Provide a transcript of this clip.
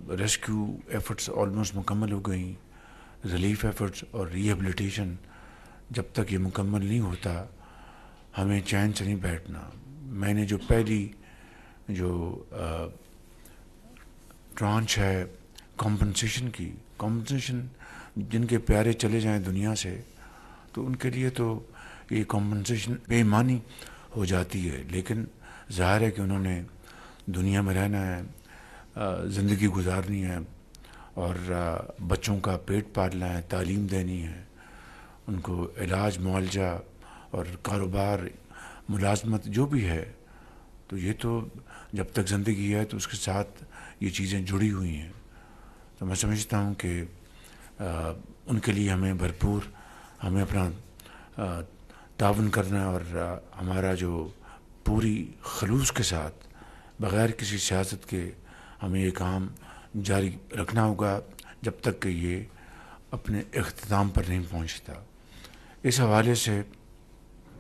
Rescue efforts almost مکمل ہو گئیں. Relief efforts اور ریہیبلیٹیشن جب تک یہ مکمل نہیں ہوتا ہمیں چین سے نہیں بیٹھنا. میں نے جو پہلی جو ٹرانچ ہے کمپنسیشن جن کے پیارے چلے جائیں دنیا سے تو ان کے لیے تو یہ کمپنسیشن بے معنی ہو جاتی ہے. لیکن ظاہر ہے کہ انہوں نے دنیا میں رہنا ہے, زندگی گزارنی ہے اور بچوں کا پیٹ پالنا ہے, تعلیم دینی ہے, ان کو علاج معالجہ اور کاروبار ملازمت جو بھی ہے. تو یہ تو جب تک زندگی ہے تو اس کے ساتھ یہ چیزیں جڑی ہوئی ہیں. تو میں سمجھتا ہوں کہ ان کے لیے ہمیں اپنا تعاون کرنا اور ہمارا جو پوری خلوص کے ساتھ بغیر کسی سیاست کے ہمیں یہ کام جاری رکھنا ہوگا جب تک کہ یہ اپنے اختتام پر نہیں پہنچتا. اس حوالے سے